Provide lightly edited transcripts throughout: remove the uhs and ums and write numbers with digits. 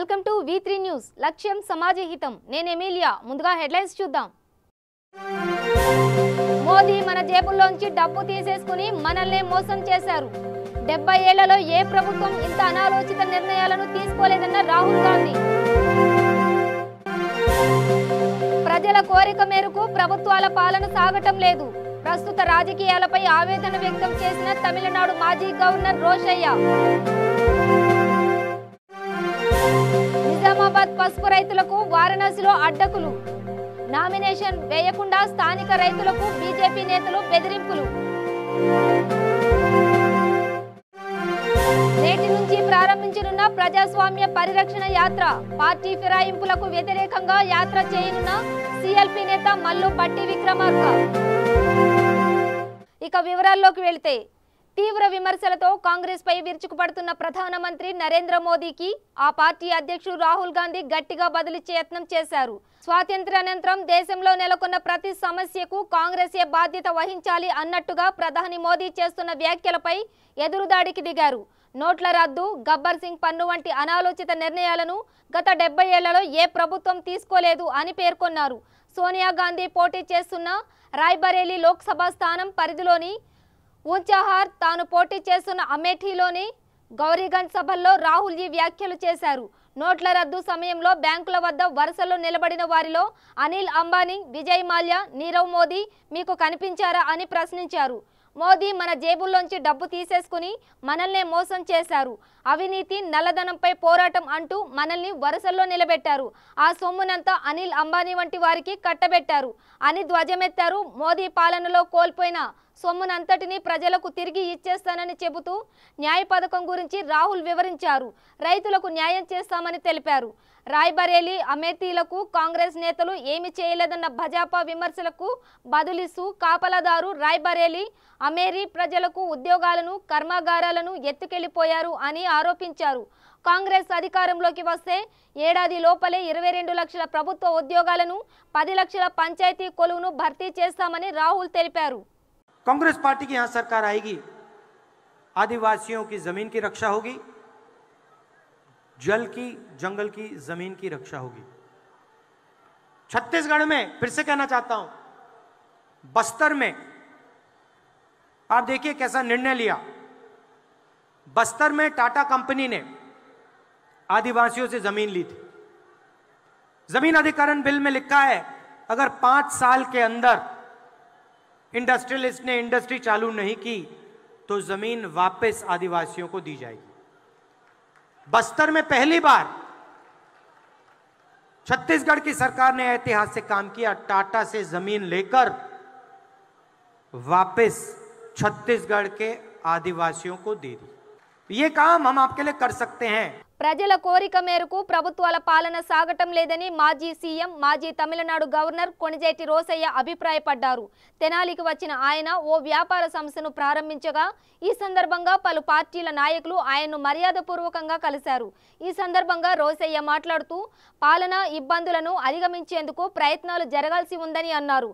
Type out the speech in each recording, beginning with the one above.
Welcome to V3 news. లక్ష్యం సమాజ హితం. నేను ఎమిలియా. ముందుగా హెడ్లైన్స్ చూద్దాం. మోదీ మన జేబుల్లోంచి డబ్బు తీసేసుకుని మనల్ని మోసం చేశారు. 70 ఏళ్లలో ఏ ప్రభుత్వం ఇంత అనాలోచిత నిర్ణయాలను తీసుకోలేదన్న రాహుల్ గాంధీ. ప్రజల కోరిక మేరకు ప్రభుత్వాల పాలన సాగటం లేదు. ప్రస్తుత రాజకీయాలపై ఆవేదన వ్యక్తం చేసిన తమిళనాడు మాజీ గవర్నర్ రోషయ్య. నిజామాబాద్ పసుపు రైతులకు వారణాసిలో అడ్డకులు. నామినేషన్ వేయకుండా స్థానిక రైతులకు బీజేపీ నేతలు బెదిరింపులు. నేటి నుంచి ప్రారంభించనున్న ప్రజాస్వామ్య పరిరక్షణ యాత్ర. పార్టీ ఫిరాయింపులకు వ్యతిరేకంగా యాత్ర చేయనున్న సిఎల్పి నేత మల్లు భట్టి విక్రమార్క. ఇక వివరాల్లోకి వెళితే, తీవ్ర విమర్శలతో కాంగ్రెస్ పై విరుచుకుపడుతున్న ప్రధానమంత్రి నరేంద్ర మోదీకి ఆ పార్టీ అధ్యక్షుడు రాహుల్ గాంధీ గట్టిగా బదులిచ్చే యత్నం చేశారు. స్వాతంత్ర్యానంతరం దేశంలో నెలకొన్న ప్రతి సమస్యకు కాంగ్రెసే బాధ్యత వహించాలి అన్నట్టుగా ప్రధాని మోదీ చేస్తున్న వ్యాఖ్యలపై ఎదురుదాడికి దిగారు. నోట్ల రద్దు, గబ్బర్ సింగ్ పన్ను వంటి అనాలోచిత నిర్ణయాలను గత 70 ఏళ్లలో ఏ ప్రభుత్వం తీసుకోలేదు అని పేర్కొన్నారు. సోనియా గాంధీ పోటీ చేస్తున్న రాయ్బరేలీ లోక్సభ స్థానం పరిధిలోని ఊంచాహార్, తాను పోటీ చేస్తున్న అమేఠీలోని గౌరీగంజ్ సభల్లో రాహుల్ ఈ వ్యాఖ్యలు చేశారు. నోట్ల రద్దు సమయంలో బ్యాంకుల వద్ద వరుసలో నిలబడిన వారిలో అనిల్ అంబానీ, విజయ్ మాల్యా, నీరవ్ మోదీ మీకు కనిపించారా అని ప్రశ్నించారు. మోదీ మన జేబుల్లోంచి డబ్బు తీసేసుకుని మనల్నే మోసం చేశారు. అవినీతి, నల్లధనంపై పోరాటం అంటూ మనల్ని వరుసల్లో నిలబెట్టారు. ఆ సొమ్మునంతా అనిల్ అంబానీ వంటి వారికి కట్టబెట్టారు అని ధ్వజమెత్తారు. మోదీ పాలనలో కోల్పోయిన సొమ్మునంతటిని ప్రజలకు తిరిగి ఇచ్చేస్తానని చెబుతూ న్యాయ పథకం గురించి రాహుల్ వివరించారు. రైతులకు న్యాయం చేస్తామని తెలిపారు. రాయ్బరేలీ, అమేథీలకు కాంగ్రెస్ నేతలు ఏమి చేయలేదన్న భాజపా విమర్శలకు బదులిస్తూ కాపలాదారు రాయ్బరేలీ, అమేరీ ప్రజలకు ఉద్యోగాలను, కర్మాగారాలను ఎత్తుకెళ్లిపోయారు అని ఆరోపించారు. కాంగ్రెస్ అధికారంలోకి వస్తే ఏడాది లోపలే 22 లక్షల ప్రభుత్వ ఉద్యోగాలను, 10 లక్షల పంచాయతీ కొలువును భర్తీ చేస్తామని రాహుల్ తెలిపారు. कांग्रेस पार्टी की यहां सरकार आएगी, आदिवासियों की जमीन की रक्षा होगी, जल की, जंगल की, जमीन की रक्षा होगी. छत्तीसगढ़ में फिर से कहना चाहता हूं, बस्तर में आप देखिए कैसा निर्णय लिया. बस्तर में टाटा कंपनी ने आदिवासियों से जमीन ली थी. जमीन अधिग्रहण बिल में लिखा है अगर 5 साल के अंदर इंडस्ट्रियलिस्ट ने इंडस्ट्री चालू नहीं की तो जमीन वापस आदिवासियों को दी जाएगी. बस्तर में पहली बार छत्तीसगढ़ की सरकार ने ऐतिहासिक काम किया. टाटा से जमीन लेकर वापस छत्तीसगढ़ के आदिवासियों को दे दी. ये काम हम आपके लिए कर सकते हैं. ప్రజల కోరిక మేరకు ప్రభుత్వాల పాలన సాగటం లేదని మాజీ సీఎం, మాజీ తమిళనాడు గవర్నర్ కొణిజేటి రోసయ్య అభిప్రాయపడ్డారు. తెనాలికి వచ్చిన ఆయన ఓ వ్యాపార సంస్థను ప్రారంభించగా ఈ సందర్భంగా పలు పార్టీల నాయకులు ఆయన్ను మర్యాదపూర్వకంగా కలిశారు. ఈ సందర్భంగా రోసయ్య మాట్లాడుతూ పాలనా ఇబ్బందులను అధిగమించేందుకు ప్రయత్నాలు జరగాల్సి ఉందని అన్నారు.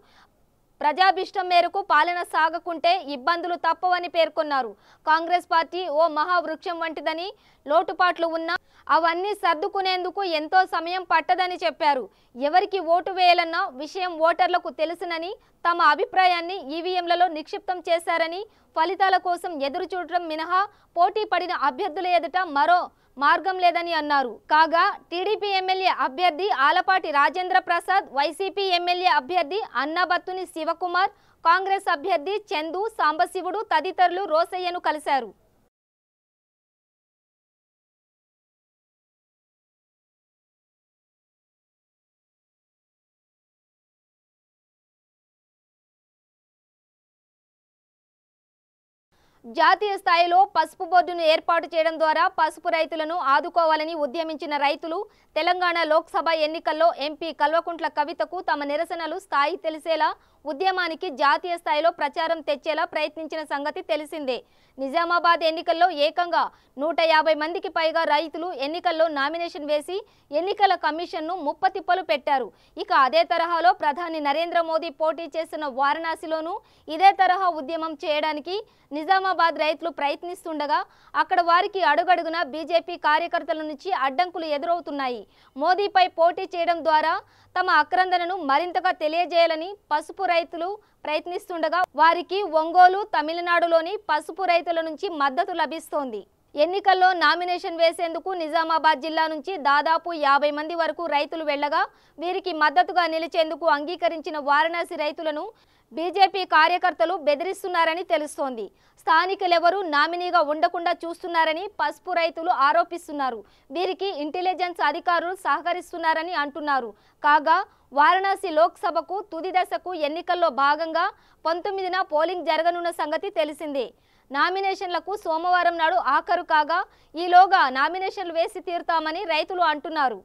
ప్రజాభిష్టం మేరకు పాలన సాగకుంటే ఇబ్బందులు తప్పవని పేర్కొన్నారు. కాంగ్రెస్ పార్టీ ఓ మహావృక్షం వంటిదని, లోటుపాట్లు ఉన్నా అవన్నీ సర్దుకునేందుకు ఎంతో సమయం పట్టదని చెప్పారు. ఎవరికి ఓటు వేయాలన్న విషయం ఓటర్లకు తెలుసునని, తమ అభిప్రాయాన్ని ఈవీఎంలలో నిక్షిప్తం చేశారని, ఫలితాల కోసం ఎదురు చూడటం మినహా పోటీ పడిన అభ్యర్థుల ఎదుట మరో మార్గం లేదని అన్నారు. కాగా టీడీపీ ఎమ్మెల్యే అభ్యర్థి ఆలపాటి రాజేంద్ర ప్రసాద్, వైసీపీ ఎమ్మెల్యే అభ్యర్థి అన్నాబత్తుని శివకుమార్, కాంగ్రెస్ అభ్యర్థి చందు సాంబశివుడు తదితరులు రోసయ్యను కలిశారు. జాతీయ స్థాయిలో పసుపు బోర్డును ఏర్పాటు చేయడం ద్వారా పసుపు రైతులను ఆదుకోవాలని ఉద్యమించిన రైతులు తెలంగాణ లోక్సభ ఎన్నికల్లో ఎంపీ కల్వకుంట్ల కవితకు తమ నిరసనలు స్థాయి తెలిసేలా ఉద్యమానికి జాతీయ స్థాయిలో ప్రచారం తెచ్చేలా ప్రయత్నించిన సంగతి తెలిసిందే. నిజామాబాద్ ఎన్నికల్లో ఏకంగా 150 మందికి పైగా రైతులు ఎన్నికల్లో నామినేషన్ వేసి ఎన్నికల కమిషన్ను ముప్పతిప్పలు పెట్టారు. ఇక అదే తరహాలో ప్రధాని నరేంద్ర మోదీ పోటీ చేస్తున్న వారణాసిలోనూ ఇదే తరహా ఉద్యమం చేయడానికి నిజామాబాద్ రైతులు ప్రయత్నిస్తుండగా అక్కడ వారికి అడుగడుగున బీజేపీ కార్యకర్తల నుంచి అడ్డంకులు ఎదురవుతున్నాయి. మోదీపై పోటీ చేయడం ద్వారా తమ ఆక్రందనను మరింతగా తెలియజేయాలని పసుపు రైతులు ప్రయత్నిస్తుండగా వారికి ఒంగోలు, తమిళనాడులోని పసుపు రైతుల నుంచి మద్దతు లభిస్తోంది. ఎన్నికల్లో నామినేషన్ వేసేందుకు నిజామాబాద్ జిల్లా నుంచి దాదాపు 50 మంది వరకు రైతులు వెళ్లగా వీరికి మద్దతుగా నిలిచేందుకు అంగీకరించిన వారణాసి రైతులను బీజేపీ కార్యకర్తలు బెదిరిస్తున్నారని తెలుస్తోంది. స్థానికులెవరూ నామినీగా ఉండకుండా చూస్తున్నారని పసుపు రైతులు ఆరోపిస్తున్నారు. వీరికి ఇంటెలిజెన్స్ అధికారులు సహకరిస్తున్నారని అంటున్నారు. కాగా వారణాసి లోక్సభకు తుది దశకు ఎన్నికల్లో భాగంగా 19న పోలింగ్ జరగనున్న సంగతి తెలిసిందే. నామినేషన్లకు సోమవారం నాడు ఆఖరు కాగా ఈలోగా నామినేషన్లు వేసి తీరుతామని రైతులు అంటున్నారు.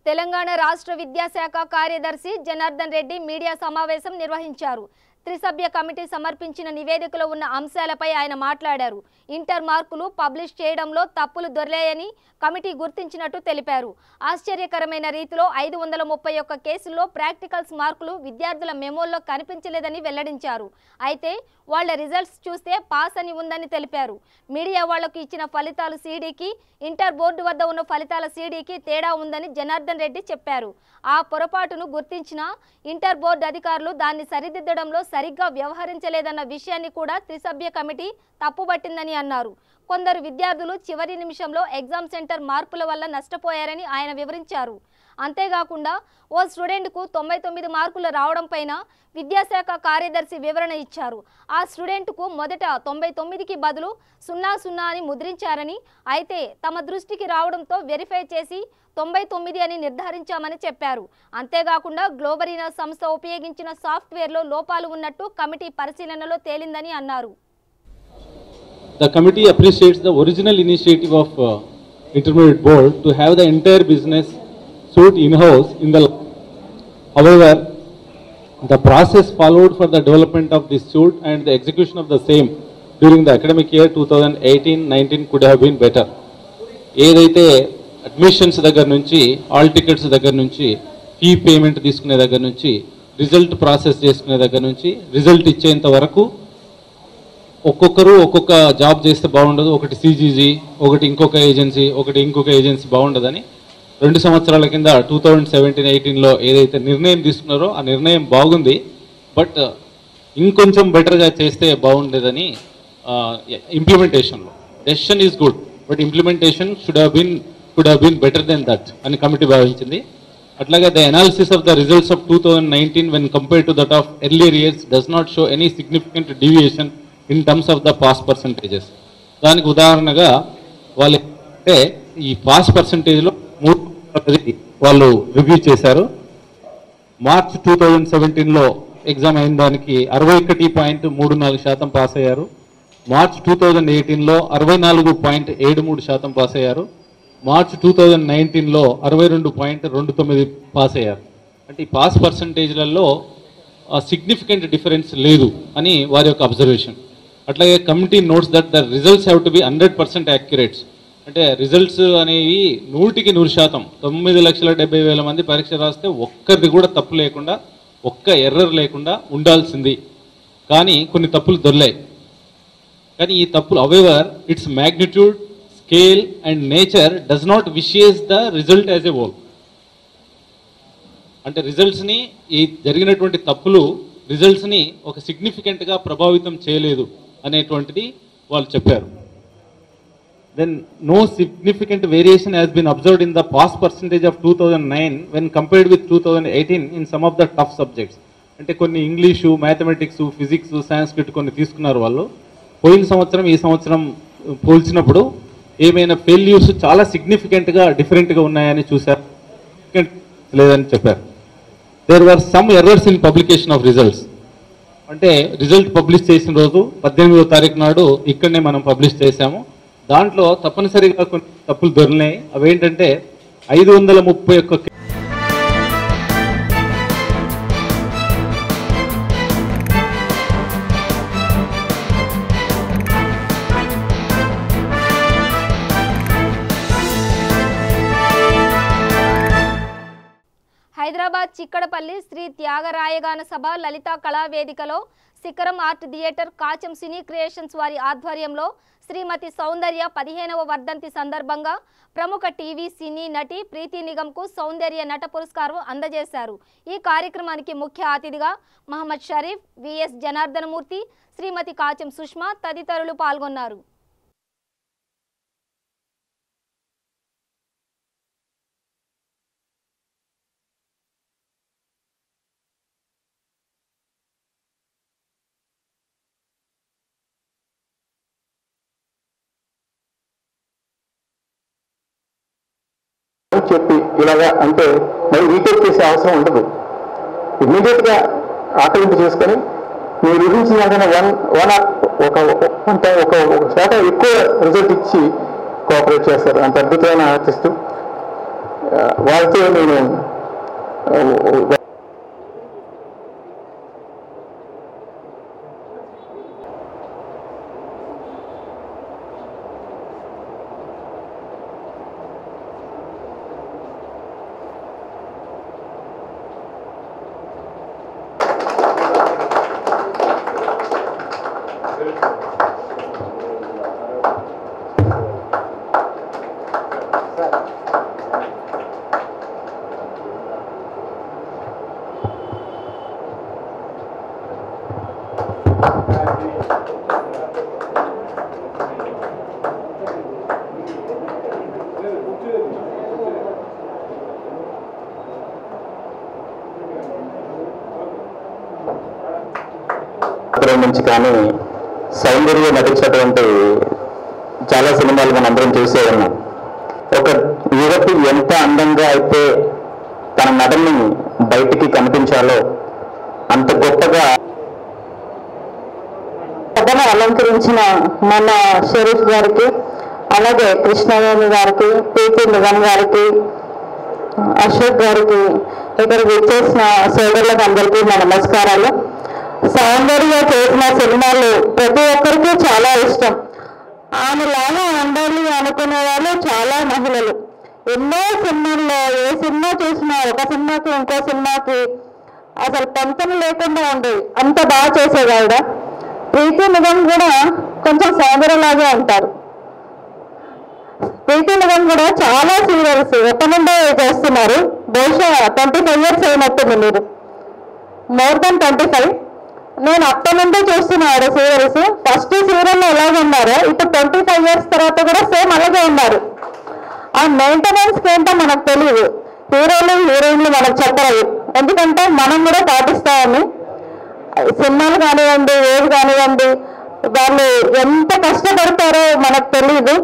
తెలంగాణ రాష్ట్ర విద్యాశాఖ కార్యదర్శి జనార్దన్ రెడ్డి మీడియా సమావేశం నిర్వహించారు. త్రిసభ్య కమిటీ సమర్పించిన నివేదికలో ఉన్న అంశాలపై ఆయన మాట్లాడారు. ఇంటర్ మార్కులు పబ్లిష్ చేయడంలో తప్పులు దొర్లాయని కమిటీ గుర్తించినట్టు తెలిపారు. ఆశ్చర్యకరమైన రీతిలో 531 కేసుల్లో ప్రాక్టికల్స్ మార్కులు విద్యార్థుల మెమోల్లో కనిపించలేదని వెల్లడించారు. అయితే వాళ్ల రిజల్ట్స్ చూస్తే పాస్ అని ఉందని తెలిపారు. మీడియా వాళ్లకు ఇచ్చిన ఫలితాలు సీడీకి, ఇంటర్ బోర్డు వద్ద ఉన్న ఫలితాల సీడీకి తేడా ఉందని జనార్దన్ రెడ్డి చెప్పారు. ఆ పొరపాటును గుర్తించిన ఇంటర్ బోర్డు అధికారులు దాన్ని సరిదిద్దడంలో సరిగ్గా వ్యవహరించలేదన్న విషయాన్ని కూడా త్రిసభ్య కమిటీ తప్పుబట్టిందని అన్నారు. కొందరు విద్యార్థులు చివరి నిమిషంలో ఎగ్జామ్ సెంటర్ మార్పుల వల్ల నష్టపోయారని ఆయన వివరించారు. అంతేకాకుండా ఓ స్టూడెంట్కు 99 మార్కులు రావడం పైన విద్యాశాఖ కార్యదర్శి వివరణ ఇచ్చారు. ఆ స్టూడెంట్కు మొదట 99కి బదులు 00 అని ముద్రించారని, అయితే తమ దృష్టికి రావడంతో వెరిఫై చేసి 99 అని నిర్ధారించామని చెప్పారు. అంతేకాకుండా గ్లోబరీనా సంస్థ ఉపయోగించిన సాఫ్ట్వేర్లో లోపాలు ఉన్నట్టు కమిటీ పరిశీలనలో తేలిందని అన్నారు. The committee appreciates the original initiative of Intermediate Board to have the entire business suit in-house in the. However, the process followed for the development of this suit and the execution of the same during the academic year 2018-19 could have been better. ఏదైతే admissions దగ్గర నుంచి, all tickets దగ్గర నుంచి, fee payment తీసుకునే దగ్గర నుంచి, result process చేసుకునే దగ్గర నుంచి, రిజల్ట్ ఇచ్చేంత వరకు ఒక్కొక్కరు ఒక్కొక్క జాబ్ చేస్తే బాగుండదు. ఒకటి సిజీజీ, ఒకటి ఇంకొక ఏజెన్సీ బాగుండదని 2 సంవత్సరాల కింద 2017-18లో ఏదైతే నిర్ణయం తీసుకున్నారో ఆ నిర్ణయం బాగుంది. బట్ ఇంకొంచెం బెటర్గా చేస్తే బాగుండేదని ఇంప్లిమెంటేషన్లో. Decision is good, but implementation could have been better then that అని కమిటీ భావించింది. అట్లాగే the analysis of the results of 2019 when compare to that of earlier years does not show any significant deviation in terms of the pass percentages. దానికి ఉదాహరణగా వాళ్ళు అంటే ఈ pass పర్సంటేజ్లో 3 వాళ్ళు review చేశారు. మార్చ్ 2017లో ఎగ్జామ్ అయిన దానికి 61.34% పాస్ అయ్యారు. మార్చ్ 2018లో 64.73% పాస్ అయ్యారు. మార్చ్ 2019లో 62.29 పాస్ అయ్యారు. అంటే ఈ పాస్ పర్సంటేజ్లలో సిగ్నిఫికెంట్ డిఫరెన్స్ లేదు అని వారి యొక్క అబ్జర్వేషన్. అట్లాగే committee notes that the results have to be 100% యాక్యురేట్స్. అంటే రిజల్ట్స్ అనేవి 100% 9,70,000 మంది పరీక్ష రాస్తే ఒక్కరిది కూడా తప్పు లేకుండా, ఒక్క ఎర్రర్ లేకుండా ఉండాల్సింది. కానీ కొన్ని తప్పులు దొర్లాయి. కానీ ఈ తప్పులు however its magnitude, scale and nature does not vitiate the result as a whole. అంటే రిజల్ట్స్ని, ఈ జరిగినటువంటి తప్పులు రిజల్ట్స్ని ఒక సిగ్నిఫికెంట్గా ప్రభావితం చేయలేదు అనేటువంటిది వాళ్ళు చెప్పారు. Then no significant variation has been observed in the pass percentage of 2009 when compared with 2018 in some of the tough subjects. అంటే కొన్ని ఇంగ్లీషు, మ్యాథమెటిక్స్, ఫిజిక్స్, సాంస్క్రిట్ కొన్ని తీసుకున్నారు వాళ్ళు. పోయిన సంవత్సరం ఈ సంవత్సరం పోల్చినప్పుడు ఏమైనా ఫెయిల్యూర్స్ చాలా సిగ్నిఫికెంట్గా డిఫరెంట్గా ఉన్నాయని చూశారు, లేదని చెప్పారు. There were some errors in publication of results. అంటే రిజల్ట్ పబ్లిష్ చేసిన రోజు 18వ తారీఖు నాడు ఇక్కడనే మనం పబ్లిష్ చేశాము. దాంట్లో తప్పనిసరిగా కొన్ని తప్పులు దొరికినాయి. అవేంటంటే 531 హైదరాబాద్ చిక్కడపల్లి శ్రీ త్యాగరాయగాన సభ లలితా కళావేదికలో శిఖరం ఆర్ట్ థియేటర్ కాచం సినీ క్రియేషన్స్ వారి ఆధ్వర్యంలో శ్రీమతి సౌందర్య 15వ వర్ధంతి సందర్భంగా ప్రముఖ టీవీ సినీ నటి ప్రీతి నిగంకు సౌందర్య నట పురస్కారం అందజేశారు. ఈ కార్యక్రమానికి ముఖ్య అతిథిగా మహమ్మద్ షరీఫ్, విఎస్ జనార్దనమూర్తి, శ్రీమతి కాచం సుష్మా తదితరులు పాల్గొన్నారు. చెప్పి ఇలాగా అంటే మరి రీటేక్ చేసే అవసరం ఉండదు. ఇమ్మీడియట్గా ఆకలింపు చేసుకొని మీరు ఊహించిన ఒక శాతం ఎక్కువ రిజల్ట్ ఇచ్చి కోఆపరేట్ చేస్తారు. అంత అద్భుతమైన ఆర్టిస్టు. వాళ్ళతో నేను నుంచి కానీ సౌందర్య నటించినటువంటి చాలా సినిమాలు మనం అందరం చూసే ఉన్నాం. ఒక యువతి ఎంత అందంగా అయితే తన నటనని బయటికి కనిపించాలో అంత గొప్పగా సభను అలంకరించిన మన షరీఫ్ గారికి, అలాగే కృష్ణవేణి గారికి, ప్రీతి నిగమ్ గారికి, అశోక్ గారికి, ఇక్కడికి వచ్చేసిన సోదరులకు అందరికీ నా నమస్కారాలు. సౌందర్య చేసిన సినిమాలు ప్రతి ఒక్కరికి చాలా ఇష్టం. ఆమెలాగా ఉండాలి అనుకునే వాళ్ళు చాలా మహిళలు. ఎన్నో సినిమాల్లో ఏ సినిమా చూసినా ఒక సినిమాకి ఇంకో సినిమాకి అసలు పంతం లేకుండా ఉండేది. అంత బాగా చేసేది ఆవిడ. ప్రీతి నిగమ్ కూడా కొంచెం సౌందర్యలాగే ఉంటారు. ప్రీతి నిగమ్ కూడా చాలా సీరియల్స్ ఎప్పటి నుండో చేస్తున్నారు. బహుశా 25 years అయినట్టుంది మీరు, మోర్ దెన్ 25. నేను అప్పటి నుండే చూస్తున్నాడు సీరియల్స్. ఫస్ట్ సీరియల్లో ఎలాగే ఉన్నారో ఇప్పుడు 25 years తర్వాత కూడా సేమ్ అలాగే ఉన్నారు. ఆ మెయింటెనెన్స్ ఏంటో మనకు తెలియదు. హీరోయిన్లు మనకు చెప్పరు, ఎందుకంటే మనం కూడా పాటిస్తామని. సినిమాలు కానివ్వండి, ఏవి కానివ్వండి, వాళ్ళు ఎంత కష్టపడతారో మనకు తెలియదు.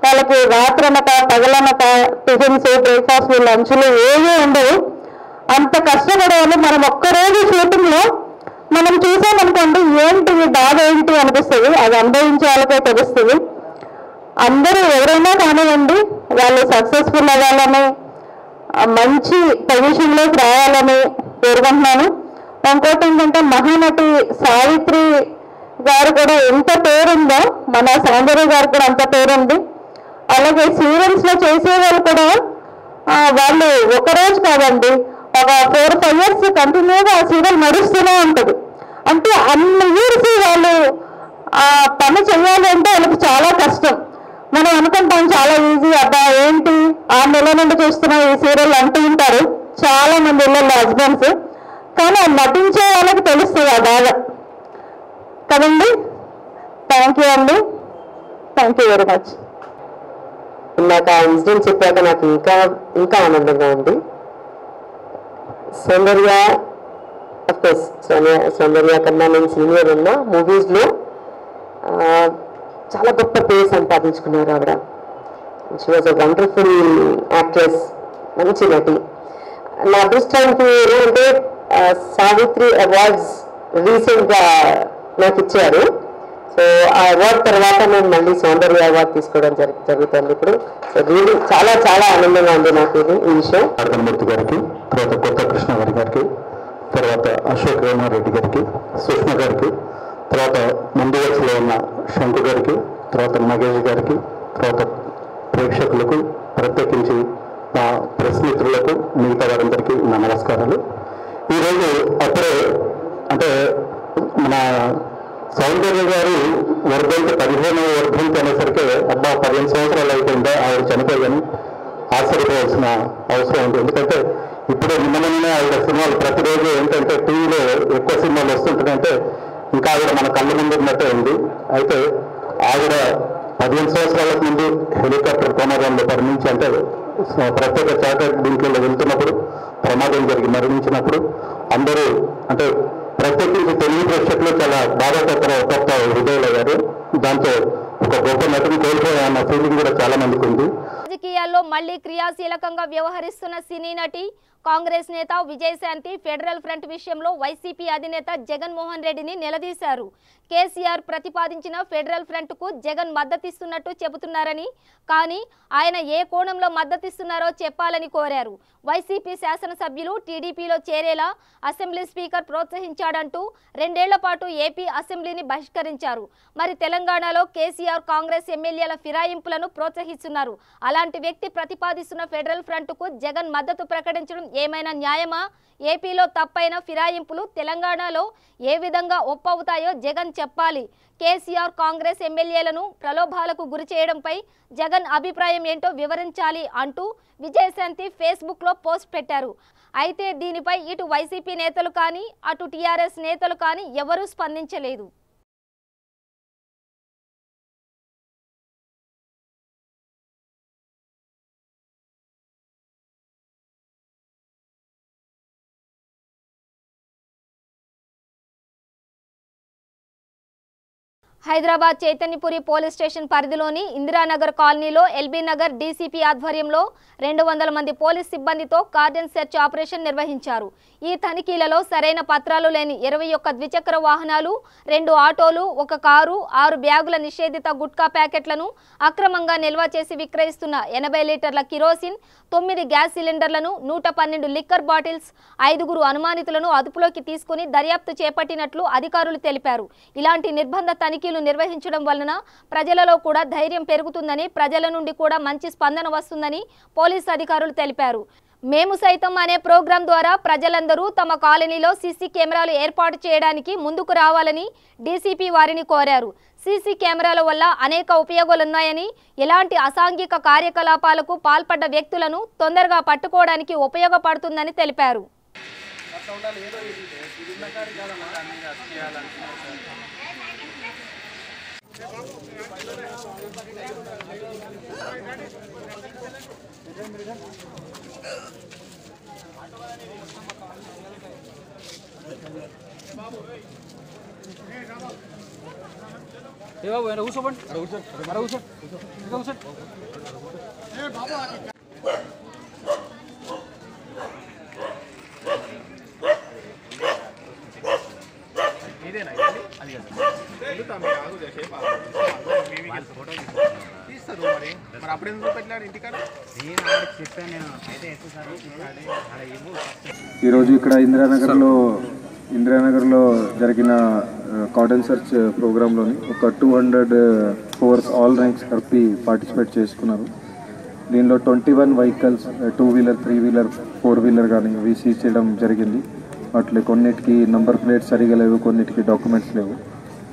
వాళ్ళకి రాత్రనక పగలనక టిఫిన్స్, బ్రేక్ఫాస్ట్లు, లంచ్లు ఏవీ ఉండవు. అంత కష్టపడేవాళ్ళు మనం ఒక్కరోజు షూటింగ్లో మనం చూసామనుకోండి, ఏంటి బాధ ఏంటి అనిపిస్తుంది. అది అనుభవించే వాళ్ళకే తెలుస్తుంది. అందరూ ఎవరైనా కానివ్వండి, వాళ్ళు సక్సెస్ఫుల్ అవ్వాలని, మంచి పొజిషన్లోకి రావాలని కోరుకుంటున్నాను. ఇంకోటి ఏంటంటే, మహానటి సావిత్రి గారు కూడా ఎంత పేరుందో మన సౌందర్య గారు కూడా అంత పేరుంది. అలాగే సీరియల్స్లో చేసే వాళ్ళు కూడా వాళ్ళు ఒకరోజు కాదండి, ఒక 4-5 years కంటిన్యూగా ఆ సీరియల్ నడుస్తూనే ఉంటుంది. అంటే అన్ని ఇయర్స్ వాళ్ళు ఆ పని చేయాలి అంటే వాళ్ళకి చాలా కష్టం. మనం అనుకుంటాం చాలా ఈజీ, అబ్బా ఏంటి 6 నెలల నుండి చూస్తున్నా ఈ సీరియల్ అంటూ ఉంటారు చాలా మంది ఇళ్ళల్లో హస్బెండ్స్. కానీ నటించే వాళ్ళకి తెలుస్తుంది ఆ బాధ కదండి. థ్యాంక్ యూ అండి, థ్యాంక్ యూ వెరీ మచ్. నాకు ఆ ఇన్సిడెంట్ చెప్పాక నాకు ఇంకా ఆనందంగా ఉంది. సౌందర్య అఫ్కోర్స్ సౌందర్య కన్నా నేను సీనియర్ ఉన్న మూవీస్లో చాలా గొప్ప పేరు సంపాదించుకున్నారు ఆవిడ. She was a wonderful actress, మంచి నటి. నా అదృష్టానికి ఏంటంటే సావిత్రి అవార్డ్స్ రీసెంట్గా నాకు ఇచ్చారు. సో ఆ అవార్డు తర్వాత నేను మళ్ళీ సౌందర్య అవార్డు తీసుకోవడం జరుగుతుంది ఇప్పుడు. సో రియల్లీ చాలా చాలా ఆనందంగా ఉంది నాకు ఈ విషయం. మూర్తి గారికి, తర్వాత కొత్త కృష్ణ గారికి, తర్వాత అశోక్ రెడ్డి గారికి, సుష్మ గారికి, తర్వాత ముందు వరుసలో ఉన్న శంకు గారికి, తర్వాత మగేష్ గారికి, తర్వాత ప్రేక్షకులకు, ప్రత్యేకించి నా ప్రెస్ మిత్రులకు, మిగతా వారందరికీ నా నమస్కారాలు. ఈరోజు అప్పుడే అంటే మన సౌందర్య గారు వర్ధంతి 15వ వర్ధంతి అనేసరికి అబ్బా 15 సంవత్సరాలు అయిపోయిందా ఆవిడ చనిపోయాని ఆశ్చర్యపోవాల్సిన అవసరం ఉంది. ఎందుకంటే ఇప్పుడే నిన్ననే ఆవిడ సినిమాలు ప్రతిరోజు ఏంటంటే టీవీలో ఎక్కువ సినిమాలు వస్తుంటాయంటే ఇంకా ఆవిడ మన కళ్ళ ముందు ఉన్నట్టే ఉంది. అయితే ఆవిడ 15 సంవత్సరాలకు ముందు హెలికాప్టర్ ప్రమాదంలో మరణించి, అంటే ప్రత్యేక చార్టర్డ్ దీంట్లో వెళ్తున్నప్పుడు ప్రమాదం జరిగి మరణించినప్పుడు అందరూ అంటే ప్రత్యేకించి తెలుగు ప్రేక్షకులు చాలా బాధాకర హృదయాలయ్యారు. దాంతో ఒక గొప్ప నటుని కోల్పోయాన్న ఫీలింగ్ కూడా చాలా మందికి ఉంది. రాజకీయాల్లో మళ్లీ క్రియాశీలకంగా వ్యవహరిస్తున్న సినీ నటి కాంగ్రెస్ నేత విజయశాంతి ఫెడరల్ ఫ్రంట్ విషయంలో వైసీపీ అధినేత జగన్మోహన్ రెడ్డిని నిలదీశారు. కేసీఆర్ ప్రతిపాదించిన ఫెడరల్ ఫ్రంట్ కు జగన్ మద్దతిస్తున్నట్టు చెబుతున్నారని, కానీ ఆయన ఏ కోణంలో మద్దతిస్తున్నారో చెప్పాలని కోరారు. వైసీపీ శాసనసభ్యులు టీడీపీలో చేరేలా అసెంబ్లీ స్పీకర్ ప్రోత్సహించాడంటూ 2 ఏళ్ల పాటు ఏపీ అసెంబ్లీని బహిష్కరించారు. మరి తెలంగాణలో కేసీఆర్ కాంగ్రెస్ ఎమ్మెల్యేల ఫిరాయింపులను ప్రోత్సహిస్తున్నారు. అలాంటి వ్యక్తి ప్రతిపాదిస్తున్న ఫెడరల్ ఫ్రంట్ కు జగన్ మద్దతు ప్రకటించడం ఏమైనా న్యాయమా? ఏపీలో తప్పైన ఫిరాయింపులు తెలంగాణలో ఏ విధంగా ఒప్పవుతాయో జగన్ చెప్పాలి. కేసీఆర్ కాంగ్రెస్ ఎమ్మెల్యేలను ప్రలోభాలకు గురి చేయడంపై జగన్ అభిప్రాయం ఏంటో వివరించాలి అంటూ విజయశాంతి ఫేస్బుక్లో పోస్ట్ పెట్టారు. అయితే దీనిపై ఇటు వైసీపీ నేతలు కానీ అటు టీఆర్ఎస్ నేతలు కానీ ఎవరూ స్పందించలేదు. హైదరాబాద్ చైతన్యపురి పోలీస్ స్టేషన్ పరిధిలోని ఇందిరానగర్ కాలనీలో ఎల్బీ నగర్ డీసీపీ ఆధ్వర్యంలో 200 మంది పోలీస్ సిబ్బందితో కార్డన్ సెర్చ్ ఆపరేషన్ నిర్వహించారు. ఈ తనిఖీలలో సరైన పత్రాలు లేని 21 ద్విచక్ర వాహనాలు, 2 ఆటోలు, 1 కారు, 6 బ్యాగుల నిషేధిత గుట్కా ప్యాకెట్లను అక్రమంగా నిల్వ చేసి విక్రయిస్తున్న 80 లీటర్ల కిరోసిన్, 9 గ్యాస్ సిలిండర్లను, 112 లిక్కర్ బాటిల్స్, 5 అనుమానితులను అదుపులోకి తీసుకుని దర్యాప్తు చేపట్టినట్లు అధికారులు తెలిపారు. ఇలాంటి నిర్బంధ తనిఖీలు నిర్వహించడం వలన ప్రజలలో కూడా ధైర్యం పెరుగుతుందని, ప్రజల నుండి కూడా మంచి స్పందన వస్తుందని పోలీసు అధికారులు తెలిపారు. మేము సైతం అనే ప్రోగ్రాం ద్వారా ప్రజలందరూ తమ కాలనీలో సీసీ కెమెరాలు ఏర్పాటు చేయడానికి ముందుకు రావాలని డీసీపీ వారిని కోరారు. సీసీ కెమెరాల వల్ల అనేక ఉపయోగాలున్నాయని, ఎలాంటి అసాంఘిక కార్యకలాపాలకు పాల్పడ్డ వ్యక్తులను తొందరగా పట్టుకోవడానికి ఉపయోగపడుతుందని తెలిపారు. ఈరోజు ఇక్కడ ఇందిరానగర్లో జరిగిన కార్డన్ సెర్చ్ ప్రోగ్రాంలోని ఒక 200 ఫోర్స్ ఆల్ ర్యాంక్స్ కలిపి పార్టిసిపేట్ చేసుకున్నారు. దీనిలో 21 వెహికల్స్ 2 వీలర్ 3 వీలర్ 4 వీలర్ కానీ ఇవి సీజ్ చేయడం జరిగింది. వాటిలో కొన్నిటికి నంబర్ ప్లేట్స్ సరిగా లేవు, కొన్నిటికి డాక్యుమెంట్స్ లేవు.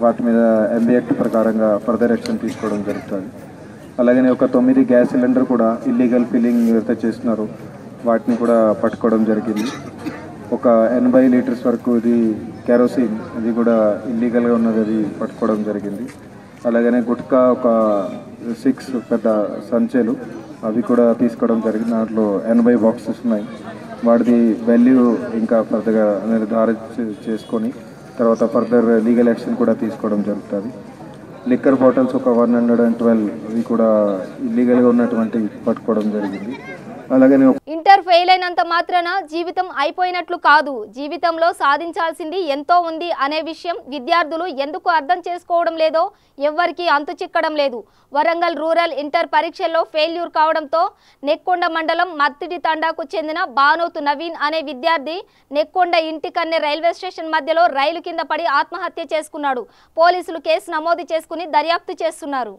వాటి మీద ఎంబీ యాక్ట్ ప్రకారంగా ఫర్దర్ యాక్షన్ తీసుకోవడం జరుగుతుంది. అలాగనే ఒక 9 గ్యాస్ సిలిండర్ కూడా ఇల్లీగల్ ఫిల్లింగ్ ఎవరైతే చేస్తున్నారో వాటిని కూడా పట్టుకోవడం జరిగింది. ఒక 80 లీటర్స్ వరకు ఇది కెరోసిన్, అది కూడా ఇల్లీగల్గా ఉన్నది, అది పట్టుకోవడం జరిగింది. అలాగనే గుట్కా ఒక 6 పెద్ద సంచులు అవి కూడా తీసుకోవడం జరిగింది. దాంట్లో 80 బాక్సెస్ ఉన్నాయి. వాటిది వాల్యూ ఇంకా ఫర్దర్గా నిర్ధారణ చేసుకొని తర్వాత ఫర్దర్ లీగల్ యాక్షన్ కూడా తీసుకోవడం జరుగుతుంది. లిక్కర్ బాటిల్స్ ఒక 112 ఇవి కూడా ఇల్లీగల్గా ఉన్నటువంటి పట్టుకోవడం జరిగింది. అలాగనే ఇంటర్ ఫెయిల్ అయినంత మాత్రాన జీవితం అయిపోయినట్లు కాదు, జీవితంలో సాధించాల్సింది ఎంతో ఉంది అనే విషయం విద్యార్థులు ఎందుకు అర్థం చేసుకోవడం లేదో ఎవ్వరికీ అంతు చిక్కడం లేదు. వరంగల్ రూరల్ ఇంటర్ పరీక్షల్లో ఫెయిల్యూర్ కావడంతో నెక్కొండ మండలం మత్తిడి తండాకు చెందిన బానోతు నవీన్ అనే విద్యార్థి నెక్కొండ ఇంటికన్నే రైల్వే స్టేషన్ మధ్యలో రైలు కింద పడి ఆత్మహత్య చేసుకున్నాడు. పోలీసులు కేసు నమోదు చేసుకుని దర్యాప్తు చేస్తున్నారు.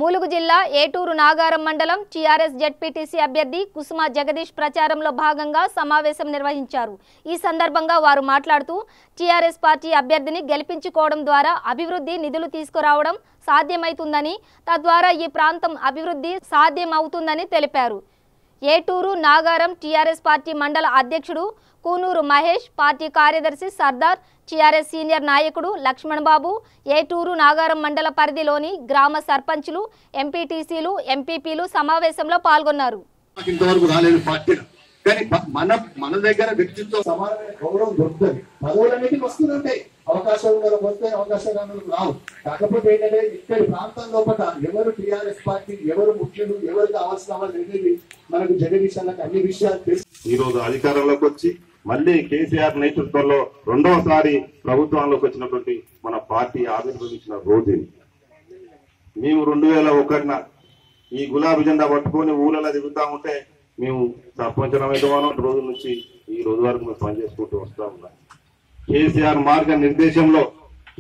ములుగు జిల్లా ఏటూరు నాగారం మండలం టీఆర్ఎస్ జెడ్పీటీసీ అభ్యర్థి కుసుమ జగదీష్ ప్రచారంలో భాగంగా సమావేశం నిర్వహించారు. ఈ సందర్భంగా వారు మాట్లాడుతూ టీఆర్ఎస్ పార్టీ అభ్యర్థిని గెలిపించుకోవడం ద్వారా అభివృద్ధి నిధులు తీసుకురావడం సాధ్యమవుతుందని, తద్వారా ఈ ప్రాంతం అభివృద్ధి సాధ్యమవుతుందని తెలిపారు. ఏటూరు నాగారం టీఆర్ఎస్ పార్టీ మండల అధ్యక్షుడు కూనూరు మహేష్, పార్టీ కార్యదర్శి సర్దార్, టీఆర్ఎస్ సీనియర్ నాయకుడు లక్ష్మణ్ బాబు, ఏటూరు నాగారం మండల పరిధిలోని గ్రామ సర్పంచులు, ఎంపీటీసీలు, ఎంపీపీలు సమావేశంలో పాల్గొన్నారు. ఇంతవరకు రాలేదు పార్టీ, కానీ మన దగ్గర వ్యక్తిత్వ సమానమైన గౌరవం దొరుకుతుంది. పదవులన్నిటికీ వస్తుందంటే అవకాశం వస్తే అవకాశాలు రావు. కాకపోతే ఏంటంటే ఇక్కడి ప్రాంతం లోపల ఎవరు టీఆర్ఎస్ పార్టీ, ఎవరు ముఖ్యులు, ఎవరు కావాల్సిన వాళ్ళు అనేది మనకు జగదీష్ అన్నకు అన్ని విషయాలు తెలుసు. ఈ రోజు అధికారంలోకి వచ్చి మళ్ళీ కేసీఆర్ నేతృత్వంలో రెండవసారి ప్రభుత్వంలోకి వచ్చినటువంటి మన పార్టీ ఆవిర్భవించిన రోజు మేము 2001 ఈ గులాబీ జెండా పట్టుకొని ఊళ్ళలో దిగుతా ఉంటే మేము సర్పంచమైన రోజు నుంచి ఈ రోజు వరకు మేము పనిచేసుకుంటూ వస్తా ఉన్నాం. కేసీఆర్ మార్గ నిర్దేశంలో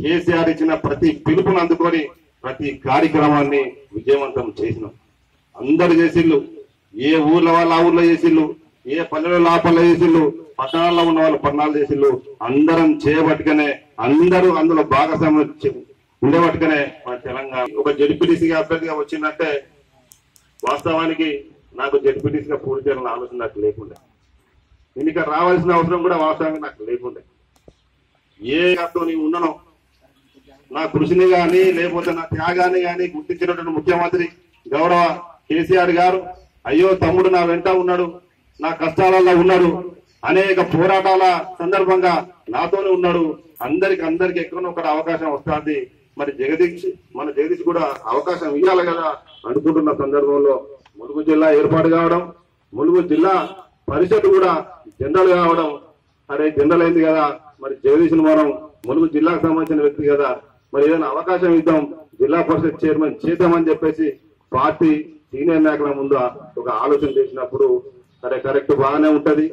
కేసీఆర్ ఇచ్చిన ప్రతి పిలుపును అందుకొని ప్రతి కార్యక్రమాన్ని విజయవంతం చేసినాం. అందరు చేసిళ్ళు, ఏ ఊర్ల వాళ్ళు ఆ ఊర్లో చేసిళ్ళు, ఏ పల్లెల్లో ఆ పల్లె చేసిళ్ళు, పట్టణాల్లో ఉన్న వాళ్ళు పట్టణాలు చేసిళ్ళు. అందరం చేయబట్టుకనే అందరూ అందులో భాగస్వామ్యం ఉండేబట్టుకనే మన తెలంగాణ ఒక జడ్పీటీసీగా అభ్యర్థిగా వచ్చిందంటే వాస్తవానికి నాకు జడ్పీటీసీగా పూర్తి చేయాలని ఆలోచన నాకు లేకుండా, నేను ఇక్కడ రావాల్సిన అవసరం కూడా వాస్తవంగా నాకు లేకుండా, ఏ అర్థం నేను ఉన్నానో నా కృషిని కానీ లేకపోతే నా త్యాగాన్ని కానీ గుర్తించినటువంటి ముఖ్యమంత్రి గౌరవ కేసీఆర్ గారు, అయ్యో తమ్ముడు నా వెంట ఉన్నాడు, నా కష్టాలలో ఉన్నాడు, అనేక పోరాటాల సందర్భంగా నాతోనే ఉన్నాడు, అందరికి ఎక్కడో ఒక అవకాశం వస్తుంది, మరి మన జగదీష్ కూడా అవకాశం ఇవ్వాలి కదా అనుకుంటున్న సందర్భంలో ములుగు జిల్లా ఏర్పాటు కావడం, ములుగు జిల్లా పరిషత్ కూడా జనరల్ కావడం, అరే జనరల్ అయింది కదా, మరి జగదీష్ను మనం ములుగు జిల్లాకు సంబంధించిన వ్యక్తి కదా, మరి ఏదైనా అవకాశం ఇద్దాం, జిల్లా పరిషత్ చైర్మన్ చేద్దామని చెప్పేసి పార్టీ సీనియర్ నాయకుల ముందు ఒక ఆలోచన చేసినప్పుడు సరే కరెక్ట్ బాగానే ఉంటది,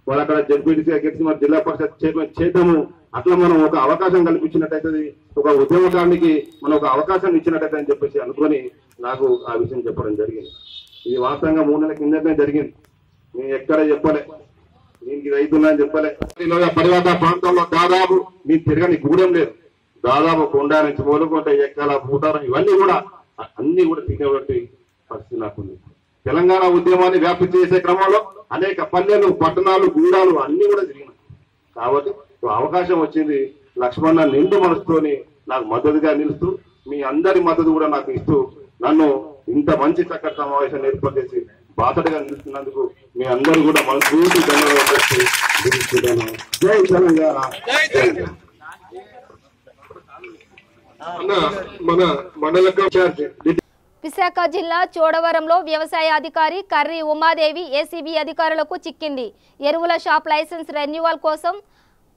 మరి అక్కడ జడ్పీటీసీగా గెలిచి మరి జిల్లా పరిషత్ చైర్మన్ చేద్దాము, అట్లా మనం ఒక అవకాశం కల్పించినట్టయితే, ఒక ఉద్యమకానికి మనం ఒక అవకాశం ఇచ్చినట్టయితే అని చెప్పేసి అనుకొని నాకు ఆ విషయం చెప్పడం జరిగింది. ఇది వాస్తవంగా 3 నెలల కిందనే జరిగింది, నేను ఎక్కడ చెప్పలే, దీనికి రైతున్నా అని చెప్పలే. పరివాత ప్రాంతంలో దాదాపు నేను తిరగని గూడెం లేదు, దాదాపు కొండ నుంచి మొదలుకుంటే ఎక్కల భూటారం ఇవన్నీ కూడా అన్ని కూడా తిరిగినటువంటి పరిస్థితి నాకుంది. తెలంగాణ ఉద్యమాన్ని వ్యాప్తి చేసే క్రమంలో అనేక పల్లెలు, పట్టణాలు, గూడాలు అన్ని కూడా తిరిగినాయి. కాబట్టి అవకాశం వచ్చింది, లక్ష్మణ నిండు మనసుతోని నాకు మద్దతుగా నిలుస్తూ మీ అందరి మద్దతు కూడా నాకు ఇస్తూ నన్ను ఇంత మంచి చక్కటి సమావేశాన్ని ఏర్పాటు చేసి బాసటగా నిలుస్తున్నందుకు మీ అందరూ కూడా మనస్ఫూర్తి ధన్యవాదాలు. జై తెలంగాణ. మన మండల విశాఖ జిల్లా చోడవరంలో వ్యవసాయ అధికారి కర్రీ ఉమాదేవి ఏసీబీ అధికారులకు చిక్కింది. ఎరువుల షాప్ లైసెన్స్ రెన్యువల్ కోసం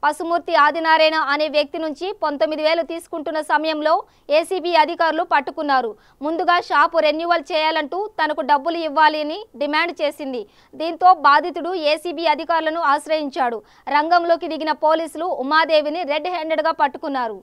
పసుమూర్తి ఆదినారాయణ అనే వ్యక్తి నుంచి 19,000 తీసుకుంటున్న సమయంలో ఏసీబీ అధికారులు పట్టుకున్నారు. ముందుగా షాపు రెన్యువల్ చేయాలంటూ తనకు డబ్బులు ఇవ్వాలి అని డిమాండ్ చేసింది. దీంతో బాధితుడు ఏసీబీ అధికారులను ఆశ్రయించాడు. రంగంలోకి దిగిన పోలీసులు ఉమాదేవిని రెడ్ హ్యాండెడ్గా పట్టుకున్నారు.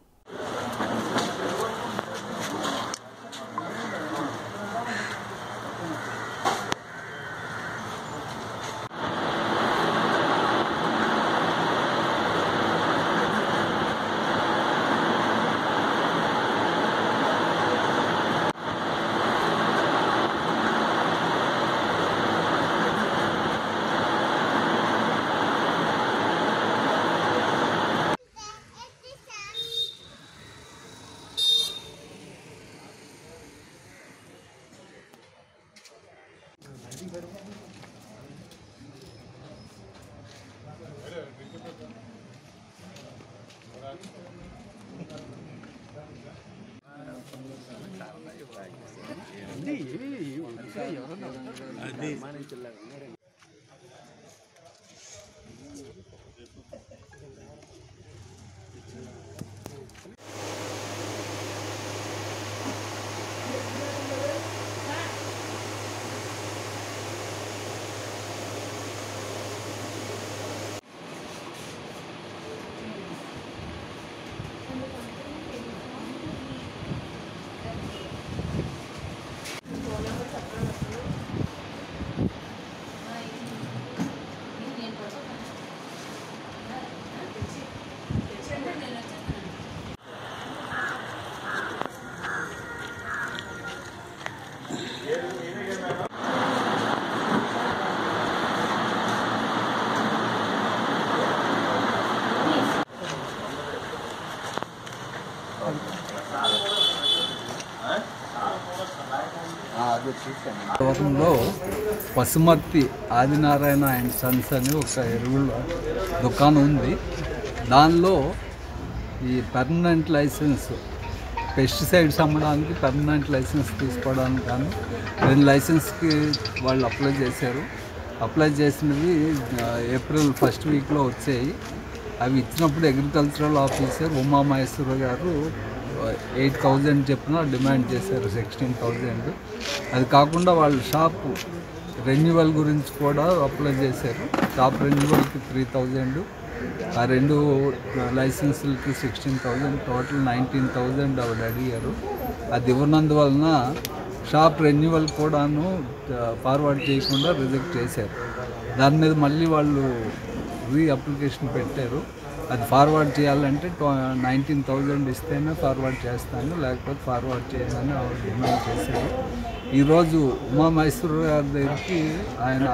దూరంలో పసుమర్తి ఆదినారాయణ అండ్ సన్స్ అని ఒక ఎరువుల దుకాణం ఉంది. దానిలో ఈ పర్మనెంట్ లైసెన్స్ పెస్టిసైడ్స్ అమ్మడానికి పర్మనెంట్ లైసెన్స్ తీసుకోవడానికి కానీ 2 లైసెన్స్కి వాళ్ళు అప్లై చేశారు. అప్లై చేసినవి ఏప్రిల్ ఫస్ట్ వీక్లో వచ్చాయి. అవి ఇచ్చినప్పుడు అగ్రికల్చరల్ ఆఫీసర్ ఉమామహేశ్వర గారు 8,000 చెప్పిన డిమాండ్ చేశారు 16,000. అది కాకుండా వాళ్ళు షాప్ రెన్యువల్ గురించి కూడా అప్లై చేశారు. షాప్ రెన్యువల్కి 3,000, ఆ 2 లైసెన్సులకి 16,000, టోటల్ 19,000 ఆవిడ అడిగారు. అది ఇవ్వనందువలన షాప్ రెన్యువల్ కూడాను ఫార్వర్డ్ చేయకుండా రిజెక్ట్ చేశారు. దాని మీద మళ్ళీ వాళ్ళు అప్లికేషన్ పెట్టారు. అది ఫార్వర్డ్ చేయాలంటే 19,000 ఇస్తేనే ఫార్వర్డ్ చేస్తాను, లేకపోతే ఫార్వర్డ్ చేయమని ఆవిడ డిమాండ్ చేశారు. ఈరోజు ఉమామహేశ్వర గారి దగ్గరికి ఆయన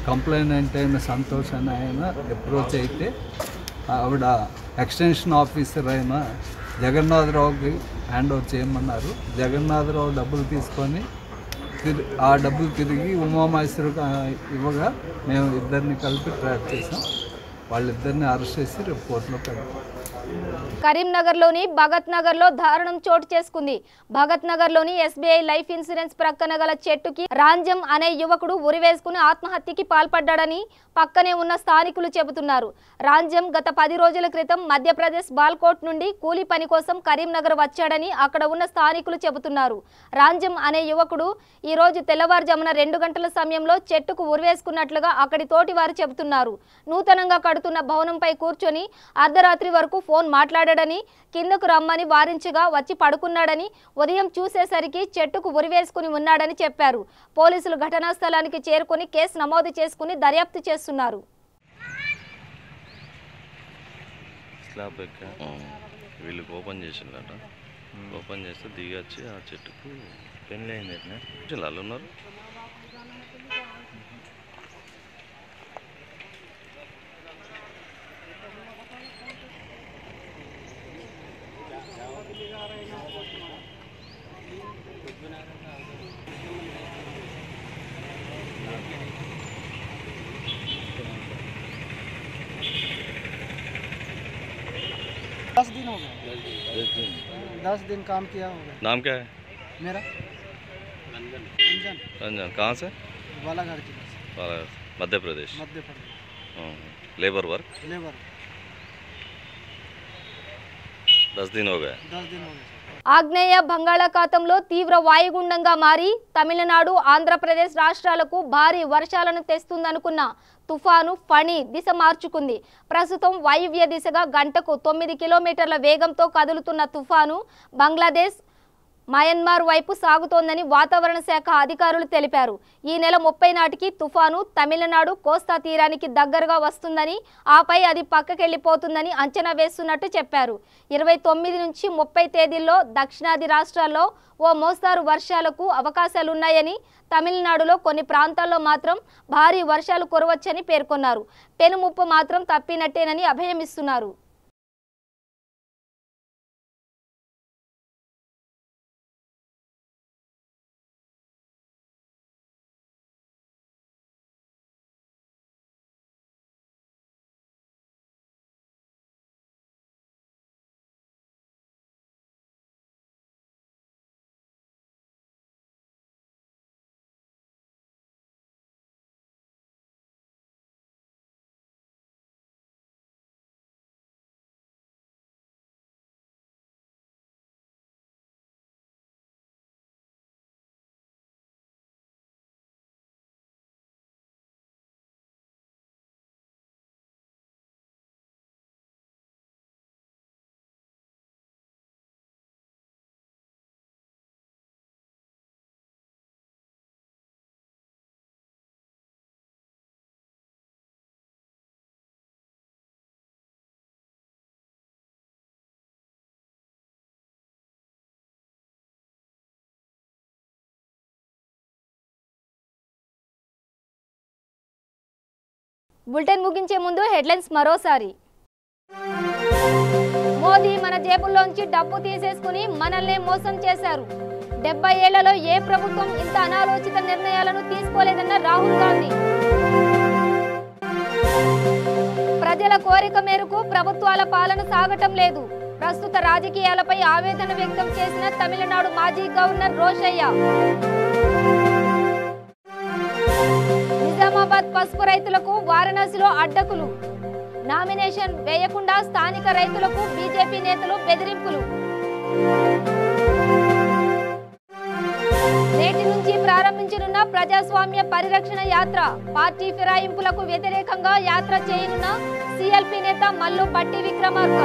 కంప్లైంట్ అయిన సంతోష్ అని ఆయన అప్రోచ్ అయితే ఆవిడ ఎక్స్టెన్షన్ ఆఫీసర్ అయిన జగన్నాథరావుకి హ్యాండ్ ఓవర్ చేయమన్నారు. జగన్నాథరావు డబ్బులు తీసుకొని ఆ డబ్బులు తిరిగి ఉమామహేశ్వరికి ఇవ్వగా మేము ఇద్దరిని కలిపి ట్రాక్ చేసాం. వాళ్ళిద్దరిని అరెస్ట్ చేసి రేపు కోర్టులో పెట్టాం. కరీంనగర్లోని భగత్ నగర్లో దారుణం చోటు చేసుకుంది. భగత్ నగర్లోని SBI లైఫ్ ఇన్సూరెన్స్ ప్రక్కన గల చెట్టుకి రాంజం అనే యువకుడు ఉరివేసుకుని ఆత్మహత్యకి పాల్పడ్డాడని పక్కనే ఉన్న స్థానికులు చెబుతున్నారు. రాంజం గత 10 రోజుల క్రితం మధ్యప్రదేశ్ బాల్కోట్ నుండి కూలీ పని కోసం కరీంనగర్ వచ్చాడని అక్కడ ఉన్న స్థానికులు చెబుతున్నారు. రాంజం అనే యువకుడు ఈ రోజు తెల్లవారుజామున 2 గంటల సమయంలో చెట్టుకు ఉరివేసుకున్నట్లుగా అక్కడి తోటి వారు చెబుతున్నారు. నూతనంగా కడుతున్న భవనంపై కూర్చొని అర్ధరాత్రి వరకు ఫోన్ మాట్లాడాడని, కిందకు రమ్మని వారించగా వచ్చి పడుకున్నాడని, ఉదయం చూసేసరికి చెట్టుకు ఉరివేసుకుని ఉన్నాడని చెప్పారు. పోలీసులు ఘటనా స్థలానికి చేరుకుని కేసు నమోదు చేసుకుని దర్యాప్తు చేస్తున్నారు. వీళ్ళు ఓపెన్ చేసిందట. ఓపెన్ చేస్తే దిగొచ్చి ఆ చెట్టుకు పెళ్ళి అయింది. వాళ్ళు ఉన్నారు. दस दिन काम किया होगा। नाम क्या है? मेरा रंजन। कहाँ से? बालाघाट जिला से। बालाघाट, मध्य प्रदेश। मध्य प्रदेश। Labour work. 10 दिन हो गए। 10 दिन हो गए। ఆగ్నేయ బంగాళాఖాతంలో తీవ్ర వాయుగుండంగా మారి తమిళనాడు, ఆంధ్రప్రదేశ్ రాష్ట్రాలకు భారీ వర్షాలను తెస్తుందనుకున్న తుఫాను ఫణి దిశ మార్చుకుంది. ప్రస్తుతం వాయువ్య దిశగా గంటకు 9 కిలోమీటర్ల వేగంతో కదులుతున్న తుఫాను బంగ్లాదేశ్, మయన్మార్ వైపు సాగుతోందని వాతావరణ శాఖ అధికారులు తెలిపారు. ఈ నెల 30 నాటికి తుఫాను తమిళనాడు కోస్తా తీరానికి దగ్గరగా వస్తుందని, ఆపై అది పక్కకెళ్లిపోతుందని అంచనా వేస్తున్నట్టు చెప్పారు. 29 నుంచి 30 తేదీల్లో దక్షిణాది రాష్ట్రాల్లో ఓ మోస్తారు వర్షాలకు అవకాశాలున్నాయని, తమిళనాడులో కొన్ని ప్రాంతాల్లో మాత్రం భారీ వర్షాలు కురవచ్చని పేర్కొన్నారు. పెనుముప్పు మాత్రం తప్పినట్టేనని అభయమిస్తున్నారు. బులెటిన్ ముగించే ముందు హెడ్లైన్స్ మరోసారి. మోదీ మన జేబుల్లోంచి డబ్బు తీసేసుకుని మనల్ని మోసం చేశారు. 70 ఏళ్లలో ఏ ప్రభుత్వం ఇంత అనాలోచిత నిర్ణయాలను తీసుకోలేదన్న రాహుల్ గాంధీ. ప్రజల కోరిక మేరకు ప్రభుత్వాల పాలన సాగటం లేదు. ప్రస్తుత రాజకీయాలపై ఆవేదన వ్యక్తం చేసిన తమిళనాడు మాజీ గవర్నర్ రోషయ్య. నిజామాబాద్ పసుపు రైతులకు వారణాసిలో అడ్డకులు. నామినేషన్ వేయకుండా స్థానిక రైతులకు బీజేపీ నేతలు బెదిరింపులు. నేటి నుంచి ప్రారంభించనున్న ప్రజాస్వామ్య పరిరక్షణ యాత్ర. పార్టీ ఫిరాయింపులకు వ్యతిరేకంగా యాత్ర చేయనున్న సిఎల్పి నేత మల్లు బట్టి విక్రమార్క.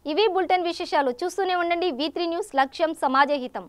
ఇవి బులెటిన్ విశేషాలు. చూస్తూనే ఉండండి V3 న్యూస్. లక్ష్యం సమాజహితం.